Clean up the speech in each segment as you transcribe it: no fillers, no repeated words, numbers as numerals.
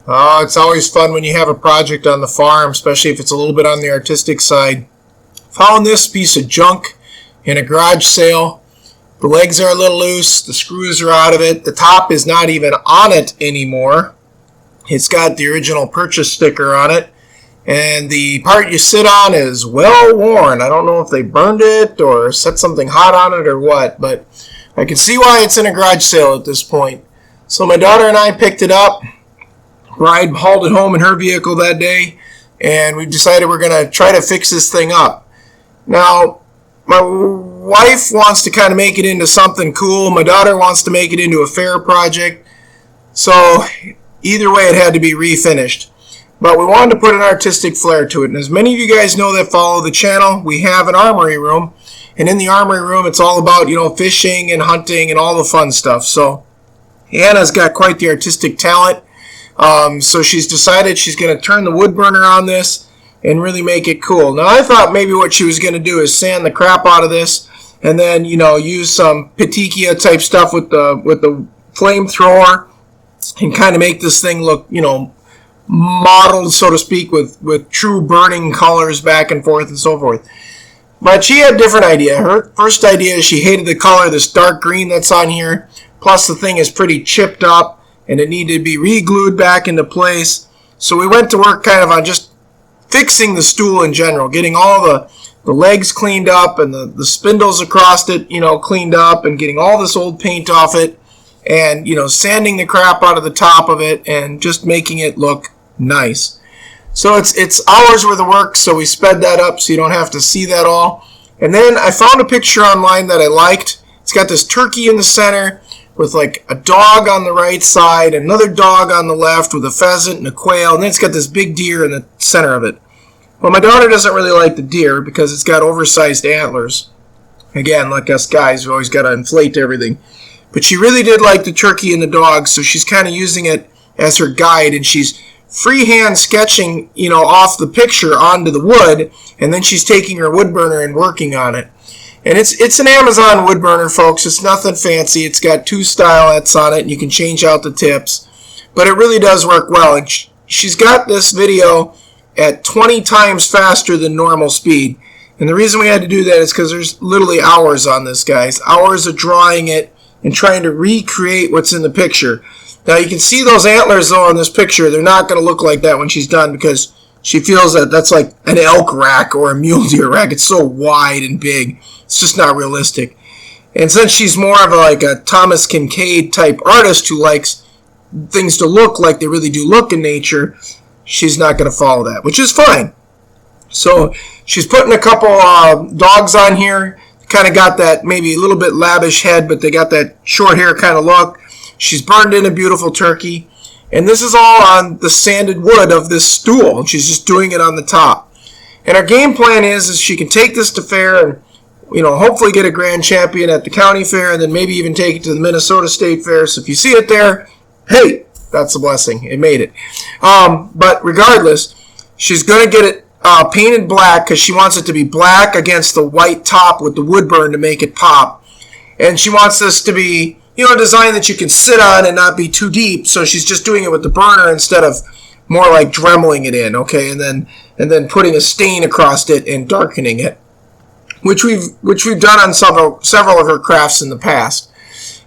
Oh, it's always fun when you have a project on the farm, especially if it's a little bit on the artistic side. Found this piece of junk in a garage sale. The legs are a little loose, the screws are out of it, the top is not even on it anymore. It's got the original purchase sticker on it, and the part you sit on is well worn. I don't know if they burned it or set something hot on it or what, but I can see why it's in a garage sale at this point. So my daughter and I picked it up. Bride hauled it home in her vehicle that day, and we decided we're going to try to fix this thing up. Now, my wife wants to kind of make it into something cool. My daughter wants to make it into a fair project. So either way, it had to be refinished. But we wanted to put an artistic flair to it. And as many of you guys know that follow the channel, we have an armory room. And in the armory room, it's all about, fishing and hunting and all the fun stuff. So Anna's got quite the artistic talent. So she's decided she's going to turn the wood burner on this and really make it cool. Now, I thought maybe what she was going to do is sand the crap out of this and then, use some petechia type stuff with the flamethrower and kind of make this thing look, modeled, so to speak, with true burning colors back and forth and so forth. But she had a different idea. Her first idea is she hated the color, this dark green that's on here. Plus, the thing is pretty chipped up and it needed to be re-glued back into place. So we went to work kind of on just fixing the stool in general, getting all the legs cleaned up and the spindles across it, cleaned up, and getting all this old paint off it, and, sanding the crap out of the top of it and just making it look nice. So it's hours worth of work, so we sped that up so you don't have to see that all. And then I found a picture online that I liked. It's got this turkey in the center with like a dog on the right side, another dog on the left with a pheasant and a quail, and then it's got this big deer in the center of it. Well, my daughter doesn't really like the deer because it's got oversized antlers. Again, like us guys, we always got to inflate everything. But she really did like the turkey and the dog, so she's kind of using it as her guide, and she's freehand sketching, off the picture onto the wood, and then she's taking her wood burner and working on it. And it's an Amazon wood burner, folks. It's nothing fancy. It's got 2 stylets on it, and you can change out the tips. But it really does work well. And she's got this video at 20 times faster than normal speed. And the reason we had to do that is because there's literally hours on this, guys. Hours of drawing it and trying to recreate what's in the picture. Now, you can see those antlers, though, in this picture. They're not going to look like that when she's done because she feels that that's like an elk rack or a mule deer rack. It's so wide and big. It's just not realistic. And since she's more of a Thomas Kincaid type artist who likes things to look like they really do look in nature, she's not going to follow that, which is fine. So she's putting a couple dogs on here. Kind of got that maybe a little bit lavish head, but they got that short hair kind of look. She's burned in a beautiful turkey. And this is all on the sanded wood of this stool. She's just doing it on the top. And our game plan is she can take this to fair and, hopefully get a grand champion at the county fair and then maybe even take it to the Minnesota State Fair. So if you see it there, hey, that's a blessing. It made it. But regardless, she's going to get it painted black because she wants it to be black against the white top with the wood burn to make it pop. And she wants this to be, a design that you can sit on and not be too deep. So she's just doing it with the burner instead of more like dremeling it in, okay, and then putting a stain across it and darkening it, which we've done on several of her crafts in the past.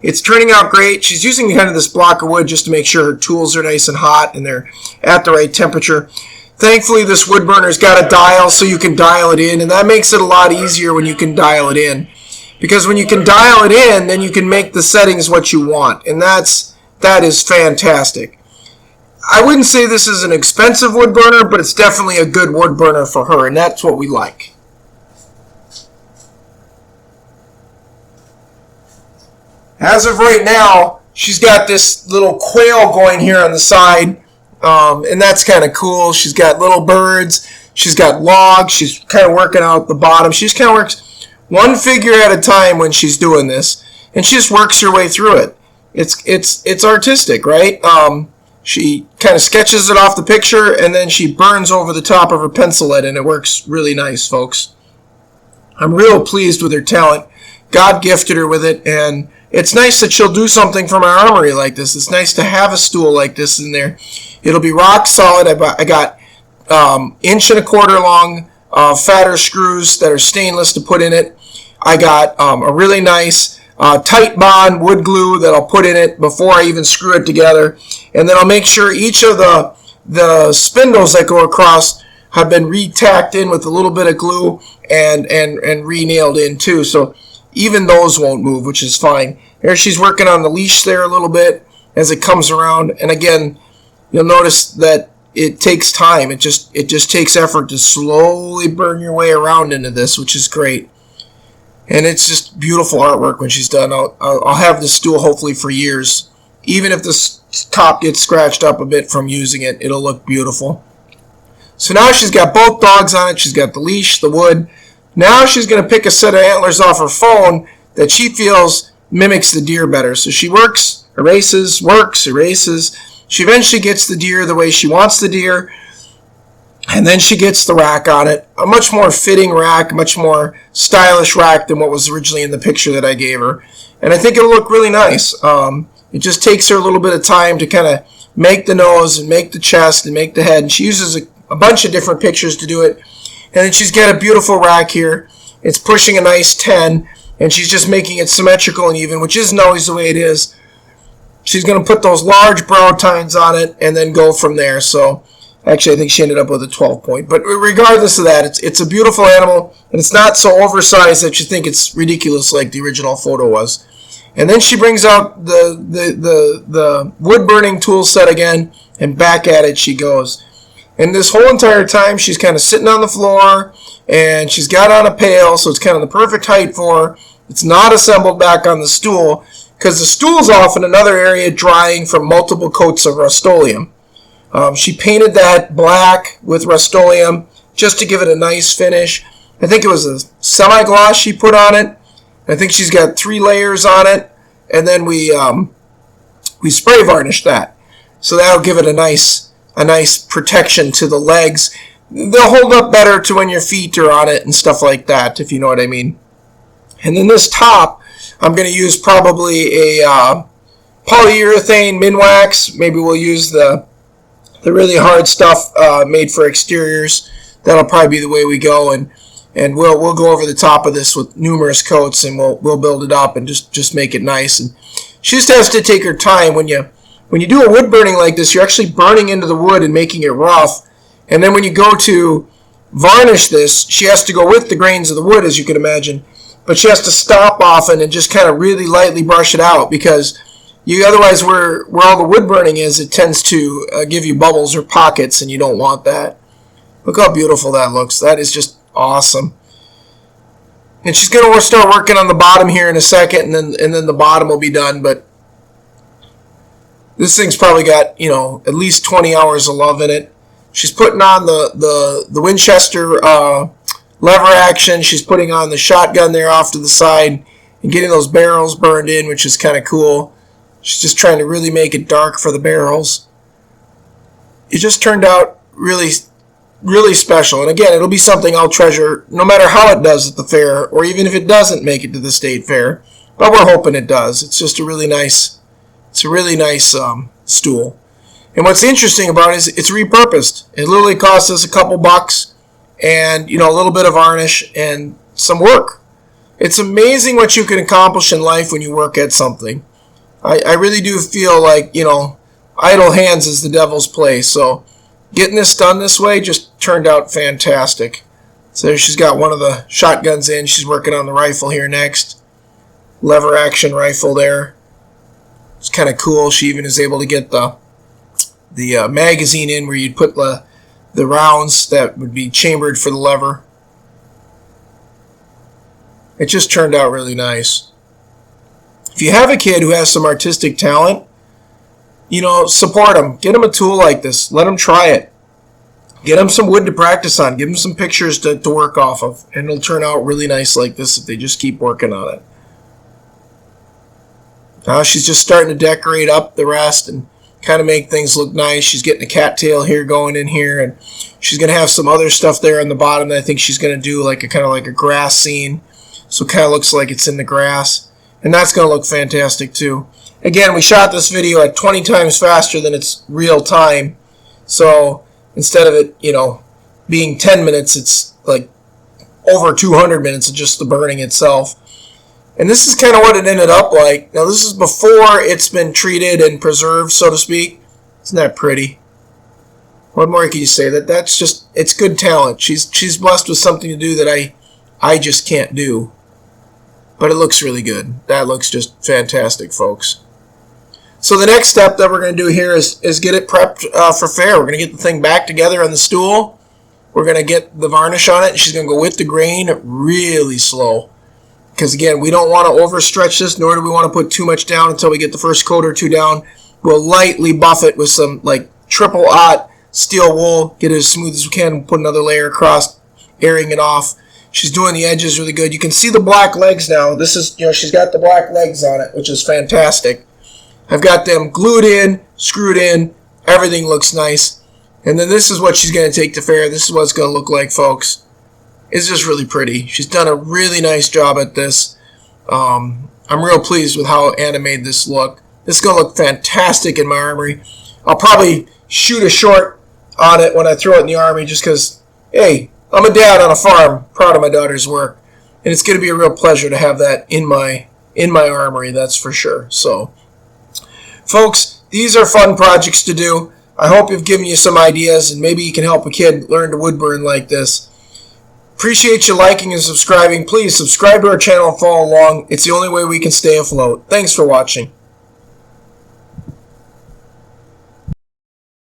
It's turning out great. She's using kind of this block of wood just to make sure her tools are nice and hot and they're at the right temperature. Thankfully, this wood burner's got a dial so you can dial it in, and that makes it a lot easier when you can dial it in. Because when you can dial it in, then you can make the settings what you want, and that is fantastic. I wouldn't say this is an expensive wood burner, but it's definitely a good wood burner for her, and that's what we like. As of right now, she's got this little quail going here on the side, and that's kind of cool. She's got little birds. She's got logs. She's kind of working out the bottom. She just kind of works one figure at a time when she's doing this, and she just works her way through it. It's artistic, right? She kind of sketches it off the picture, and then she burns over the top of her pencil lead, and it works really nice, folks. I'm real pleased with her talent. God gifted her with it, and it's nice that she'll do something from our armory like this. It's nice to have a stool like this in there. It'll be rock solid. I got 1.25 inch long fatter screws that are stainless to put in it. I got a really nice tight bond wood glue that I'll put in it before I even screw it together. And then I'll make sure each of the spindles that go across have been re-tacked in with a little bit of glue and re-nailed in too. So even those won't move, which is fine. Here she's working on the leash there a little bit as it comes around. And again, you'll notice that it takes time. It just takes effort to slowly burn your way around into this, which is great. And it's just beautiful artwork when she's done. I'll have this stool hopefully for years. Even if this top gets scratched up a bit from using it, it'll look beautiful. So now she's got both dogs on it. She's got the leash, the wood. Now she's going to pick a set of antlers off her phone that she feels mimics the deer better. So she works, erases, works, erases. She eventually gets the deer the way she wants the deer. And then she gets the rack on it. A much more fitting rack, much more stylish rack than what was originally in the picture that I gave her. And I think it'll look really nice. It just takes her a little bit of time to kind of make the nose and make the chest and make the head. And she uses a bunch of different pictures to do it. And then she's got a beautiful rack here. It's pushing a nice 10. And she's just making it symmetrical and even, which isn't always the way it is. She's going to put those large brow tines on it and then go from there. So actually, I think she ended up with a 12 point. But regardless of that, it's a beautiful animal. And it's not so oversized that you think it's ridiculous like the original photo was. And then she brings out the wood-burning tool set again. And back at it she goes. And this whole entire time, she's kind of sitting on the floor. And she's got on a pail. So it's kind of the perfect height for her. It's not assembled back on the stool. Because the stool's off in another area drying from multiple coats of Rust-Oleum. She painted that black with Rust-Oleum just to give it a nice finish. I think it was a semi-gloss she put on it. I think she's got 3 layers on it. And then we spray varnished that. So that'll give it a nice protection to the legs. They'll hold up better to when your feet are on it and stuff like that, if you know what I mean. And then this top, I'm going to use probably a polyurethane Minwax. Maybe we'll use the really hard stuff made for exteriors. That'll probably be the way we go, and we'll go over the top of this with numerous coats, and we'll build it up and just make it nice. And she just has to take her time. When you do a wood burning like this, you're actually burning into the wood and making it rough. And then when you go to varnish this, she has to go with the grains of the wood, as you can imagine. But she has to stop often and just kind of really lightly brush it out, because otherwise where all the wood burning is, it tends to give you bubbles or pockets, and you don't want that. Look how beautiful that looks. That is just awesome. And she's going to start working on the bottom here in a second, and then the bottom will be done. But this thing's probably got, at least 20 hours of love in it. She's putting on the Winchester lever action. She's putting on the shotgun there off to the side and getting those barrels burned in, which is kind of cool. She's just trying to really make it dark for the barrels. It just turned out really, really special. And again, it'll be something I'll treasure no matter how it does at the fair, or even if it doesn't make it to the state fair. But we're hoping it does. It's just a really nice stool. And what's interesting about it is it's repurposed. It literally cost us a couple bucks and, a little bit of varnish and some work. It's amazing what you can accomplish in life when you work at something. I really do feel like, idle hands is the devil's play. So getting this done this way just turned out fantastic. So she's got one of the shotguns in. She's working on the rifle here next. Lever action rifle there. It's kind of cool. She even is able to get the magazine in where you'd put the rounds that would be chambered for the lever. It just turned out really nice. If you have a kid who has some artistic talent, support them. Get them a tool like this. Let them try it. Get them some wood to practice on. Give them some pictures to work off of. And it'll turn out really nice like this if they just keep working on it. Now she's just starting to decorate up the rest and kind of make things look nice. She's getting a cattail here going in here, and she's going to have some other stuff there on the bottom that I think she's going to do kind of like a grass scene. So it kind of looks like it's in the grass. And that's going to look fantastic too. Again, we shot this video at 20 times faster than its real time. So instead of it, being 10 minutes, it's like over 200 minutes of just the burning itself. And this is kind of what it ended up like. Now this is before it's been treated and preserved, so to speak. Isn't that pretty? What more can you say? That's just, it's good talent. She's blessed with something to do that I just can't do. But it looks really good. That looks just fantastic, folks. So the next step that we're going to do here is get it prepped for fair. We're going to get the thing back together on the stool. We're going to get the varnish on it. She's going to go with the grain really slow. Because again, we don't want to overstretch this, nor do we want to put too much down until we get the first coat or two down. We'll lightly buff it with some like triple aught steel wool, get it as smooth as we can, put another layer across, airing it off. She's doing the edges really good. You can see the black legs now. This is, she's got the black legs on it, which is fantastic. I've got them glued in, screwed in, everything looks nice. And then this is what she's going to take to fair. This is what it's going to look like, folks. It's just really pretty. She's done a really nice job at this. I'm real pleased with how animated this look. This is going to look fantastic in my armory. I'll probably shoot a short on it when I throw it in the armory just because, hey, I'm a dad on a farm, proud of my daughter's work. And it's going to be a real pleasure to have that in my armory, that's for sure. So, folks, these are fun projects to do. I hope I've given you some ideas and maybe you can help a kid learn to wood burn like this. Appreciate you liking and subscribing. Please subscribe to our channel and follow along. It's the only way we can stay afloat. Thanks for watching.